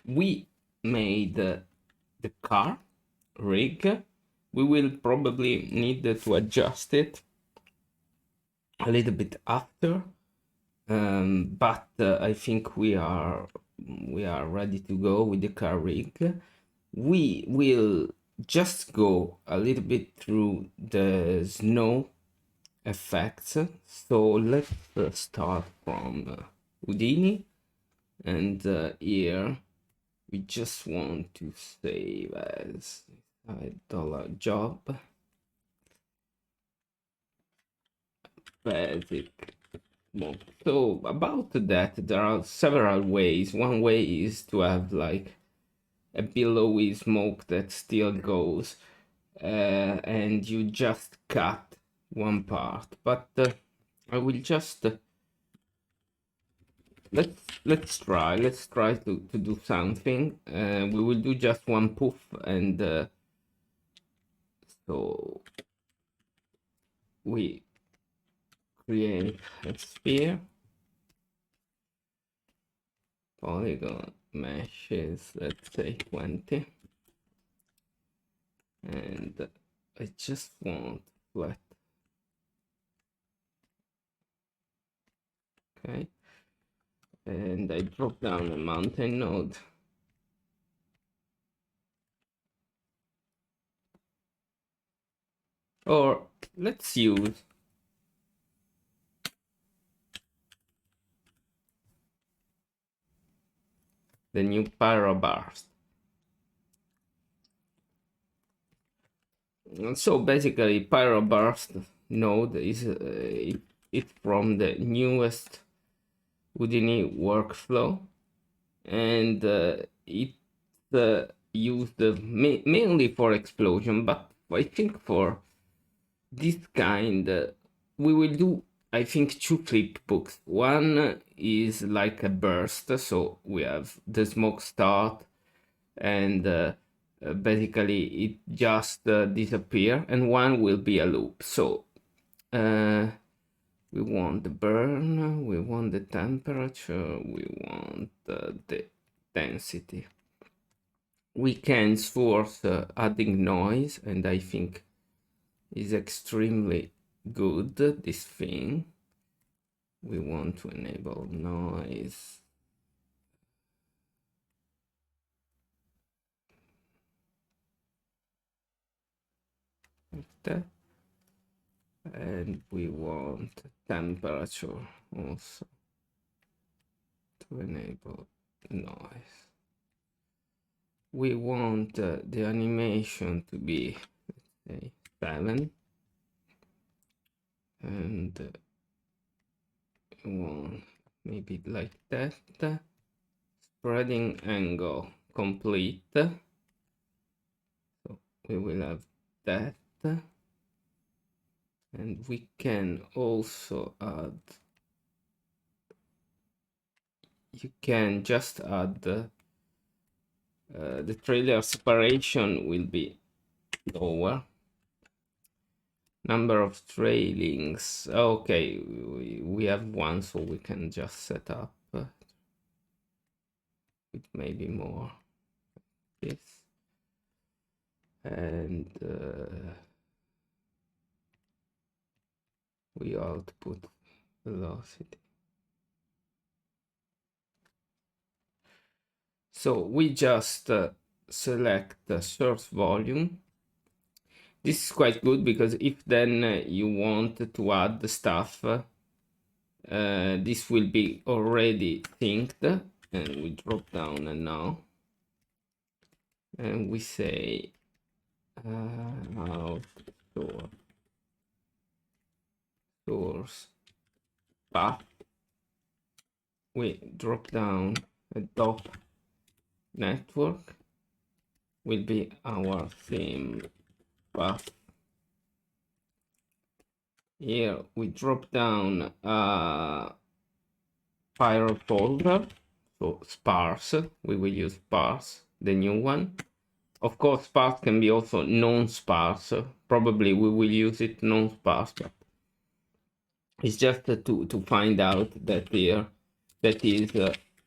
we made the car rig. We will probably need to adjust it a little bit after, but I think we are ready to go with the car rig. We will just go a little bit through the snow effects. So let's start from Houdini, and here we just want to save as $5 job basic. So about that, there are several ways. One way is to have like a billowy smoke that still goes, and you just cut one part. But I will just let's try to do something. We will do just one poof, and so we create a sphere, polygon meshes, let's say 20, and I just want flat. Okay, and I drop down a mountain node. Or let's use the new Pyro burst. So basically, Pyro burst node is it's from the newest Houdini workflow, and it used mainly for explosion, but I think for this kind we will do, I think, two flip books. One is like a burst, so we have the smoke start, and basically it just disappear, and one will be a loop. So we want the burn, we want the temperature, we want the density. We can source adding noise, and I think is extremely good, this thing. We want to enable noise. Like that. And we want temperature also to enable noise. We want the animation to be, let's say, 7, and we want maybe like that. Spreading angle complete, so we will have that, and we can also add, you can just add the trailer separation will be lower. Number of trailings, okay, we have one, so we can just set up with maybe more this, and we output velocity. So we just select the source volume. This is quite good, because if then you want to add the stuff, this will be already synced, and we drop down and now, and we say out source path. We drop down a dot network will be our theme path. Here we drop down Pyro folder, so sparse. We will use sparse, the new one. Of course, sparse can be also non-sparse. Probably we will use it non-sparse, but it's just to find out that here that is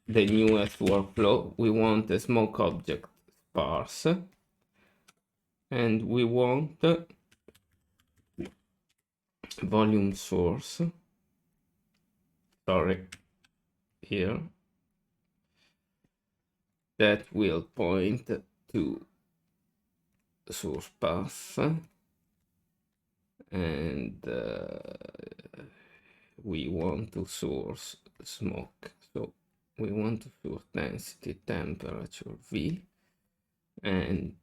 the newest workflow. We want a smoke object sparse, and we want volume source, sorry, here, that will point to source path, and we want to source smoke. So we want to source density, temperature V, and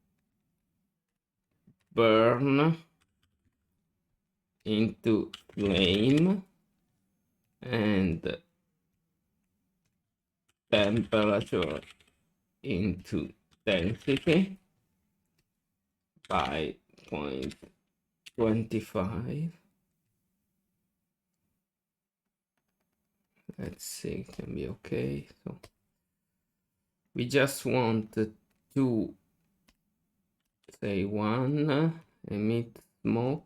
burn into flame, and temperature into density by 0.25. Let's see, it can be okay. So we just want to say 1 emit smoke.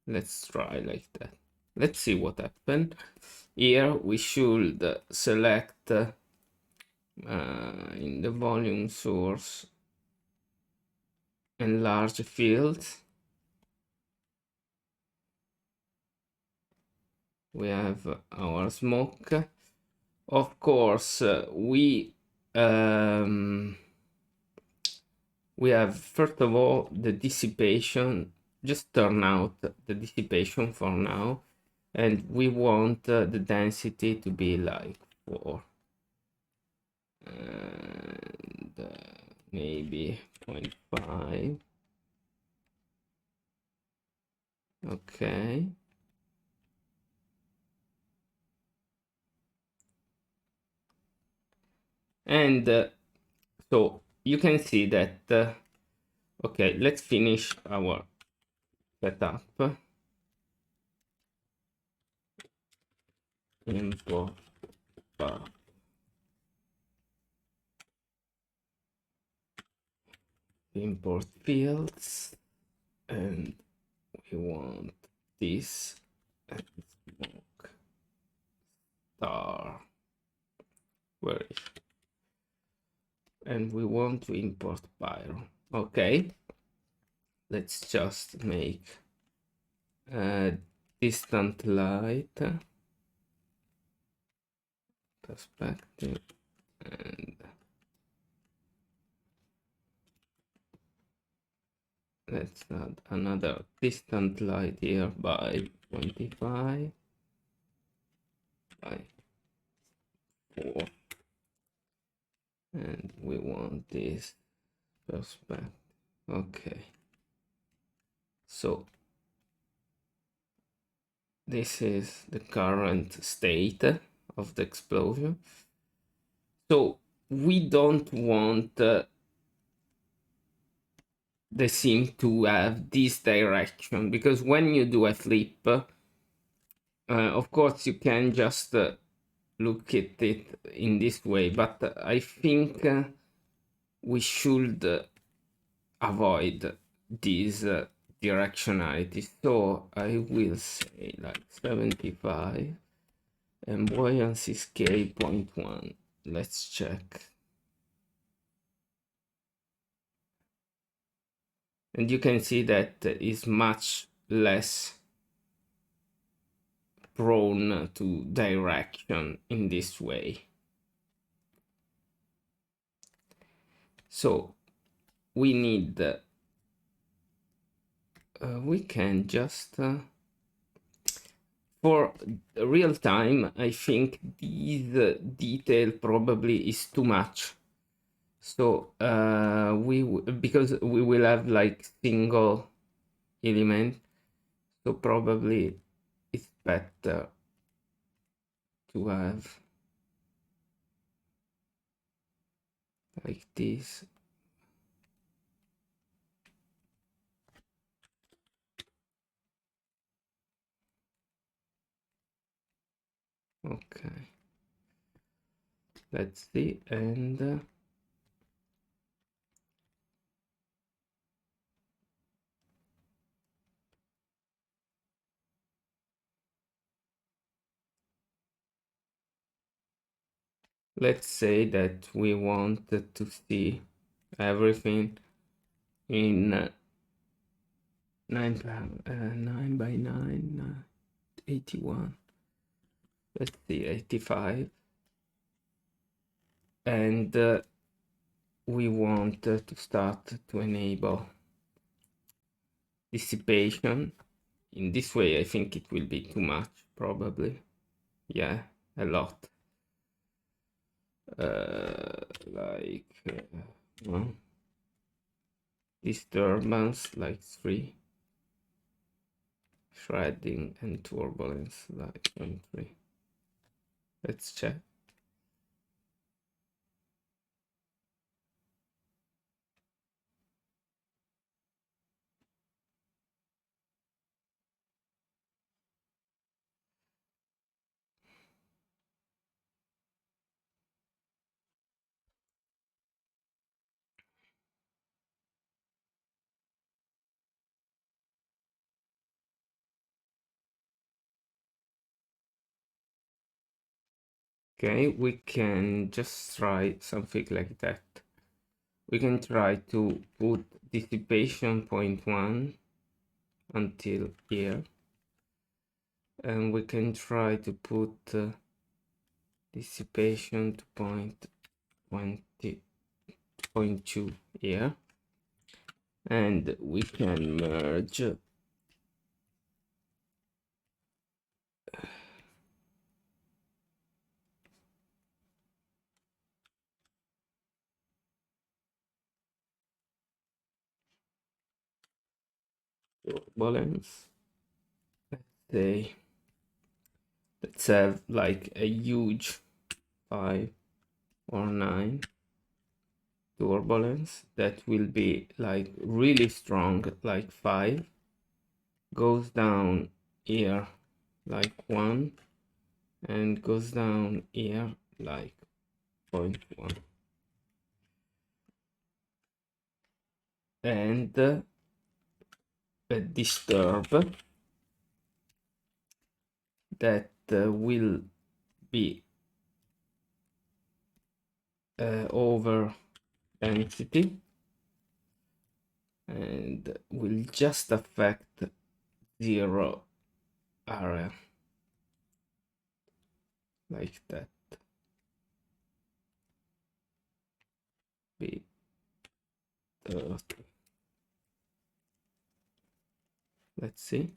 Let's try like that. Let's see what happened. Here we should select in the volume source enlarge fields. We have our smoke. Of course, we have, first of all, the dissipation. Just turn out the dissipation for now, and we want the density to be like 4, and maybe 0.5. Okay. And so you can see that, okay, let's finish our setup. Import path. Import fields, and we want this and smoke star. Where is it? And we want to import Pyro. Okay, let's just make a distant light perspective, and let's add another distant light here by 25 by 4, and we want this perspective. Okay, so this is the current state of the explosion. So we don't want the scene to have this direction, because when you do a flip, of course you can just look at it in this way, but I think we should avoid this directionality. So I will say like 75 and buoyancy scale 0.1. Let's check. And you can see that is much less prone to direction in this way. So we need we can just for real time, I think this detail probably is too much. So because we will have like single element, so probably it's better to have like this. Okay, let's see. And let's say that we wanted to see everything in 9 by 9, 81, let's see, 85, and we want to start to enable dissipation. In this way, I think it will be too much, probably. Yeah, a lot. Like well, disturbance like 3, shredding and turbulence like 0.3. Let's check. Okay, we can just try something like that. We can try to put dissipation 0.1 until here, and we can try to put dissipation to 0.2 here, and we can merge turbulence. Say let's have like a huge 5 or 9 turbulence that will be like really strong, like 5, goes down here like 1, and goes down here like 0.1, and a disturb that will be over density and will just affect 0 area like that. Be 30. Let's see.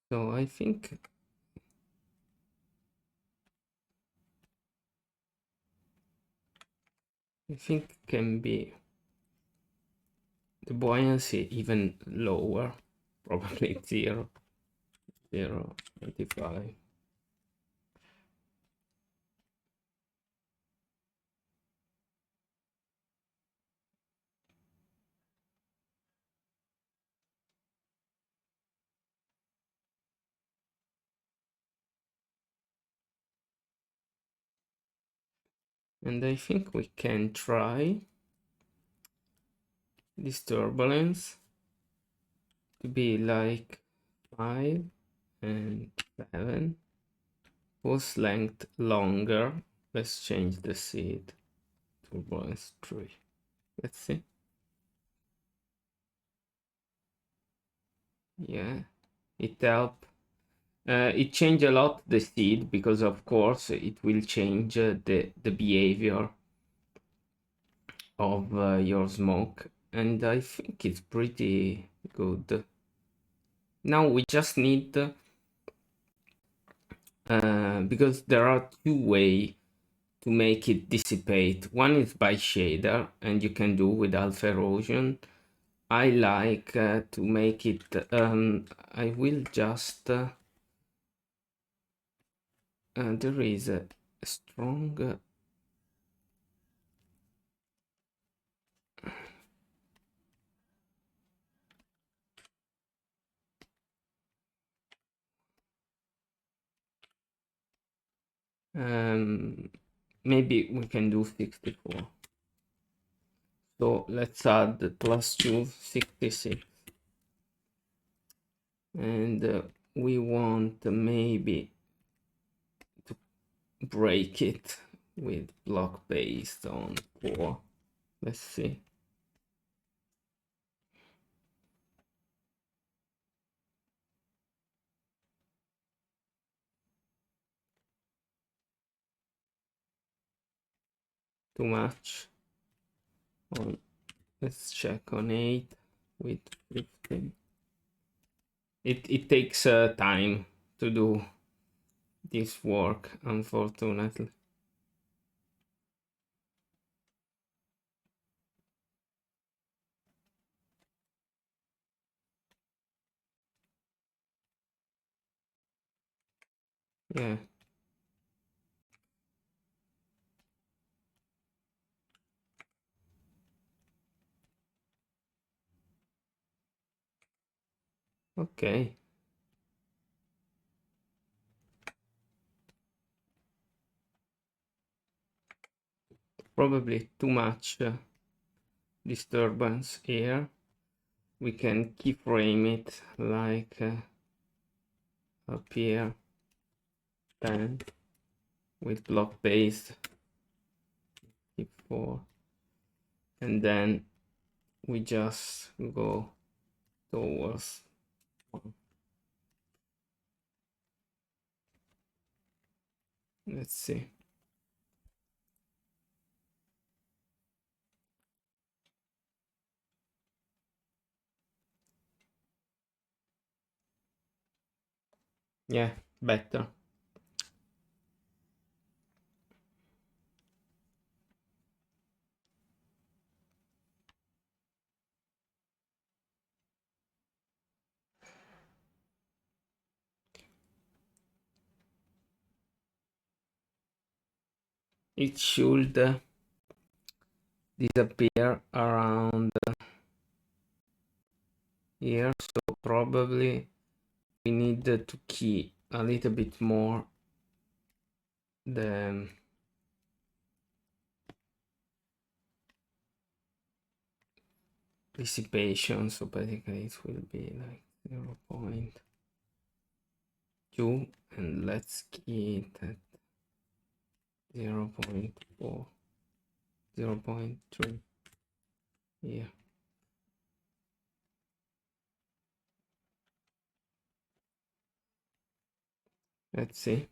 So I think can be the buoyancy even lower, probably 0, 0.25. And I think we can try this turbulence to be like 5 and 7, pulse length longer. Let's change the seed, turbulence 3. Let's see. Yeah, it helped. It changed a lot the seed because of course it will change the behavior of your smoke, and I think it's pretty good. Now we just need because there are 2 ways to make it dissipate. One is by shader, and you can do with alpha erosion. I like to make it, I will just, there is a strong, maybe we can do 64. So let's add +2, 66. And we want maybe to break it with block based on 4. Let's see. Too much. Let's check on 8 with 15. It takes time to do this work, unfortunately. Yeah. Okay. Probably too much disturbance here. We can keyframe it like up here, 10 with block based, keep 4, and then we just go towards 1. Let's see. Yeah, better. It should disappear around here, so probably we need to key a little bit more the dissipation, so basically it will be like 0.2, and let's key it at 0.4, 0.3 here. Let's see.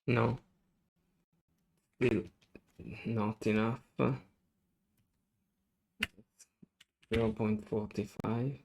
No, still not enough. 0.45.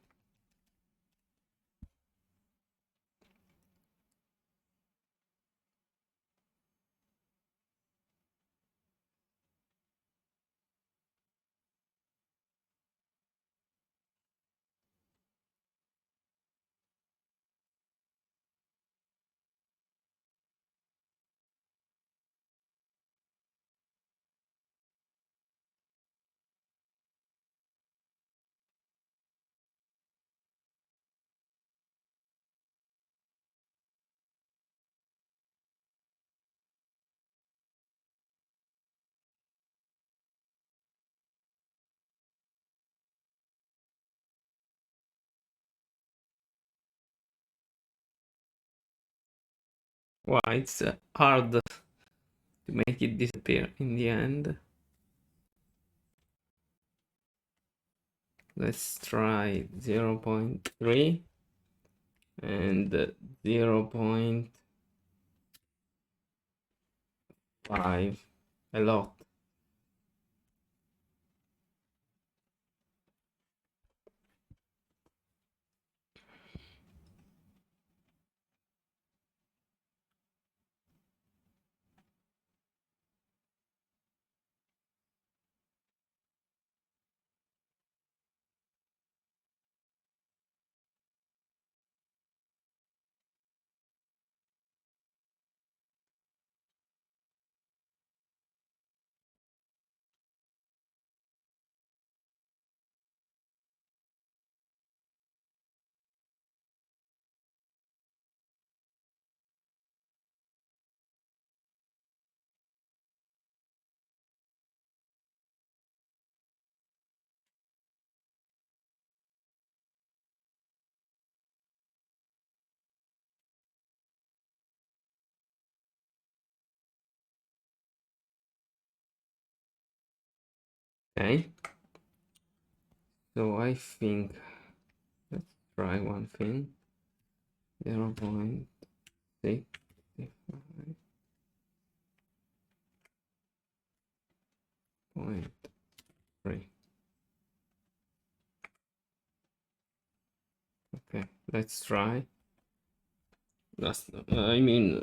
Well, it's hard to make it disappear in the end. Let's try 0.3 and 0.5. A lot. Okay. So I think let's try one thing. 0.65. Point 3. Okay, let's try. I mean,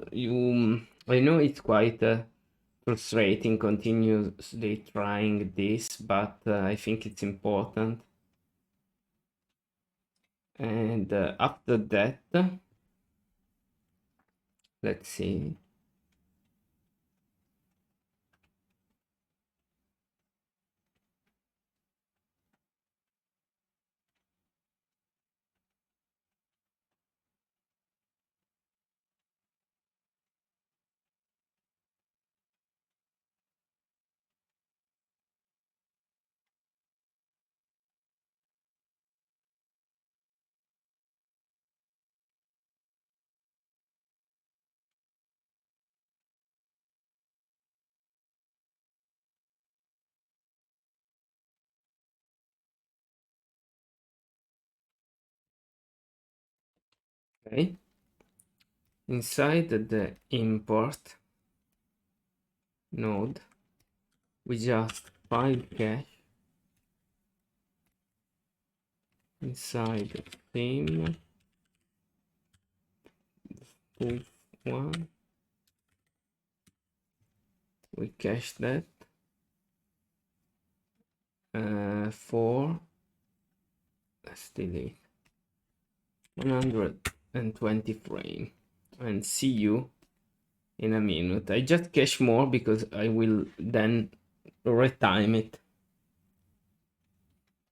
I know it's quite frustrating continuously trying this, but I think it's important. And after that, let's see. Okay, inside the import node, we just find cache inside the theme poof one. We cache that for, let's delete 120 frame, and see you in a minute. I just cache more because I will then retime it.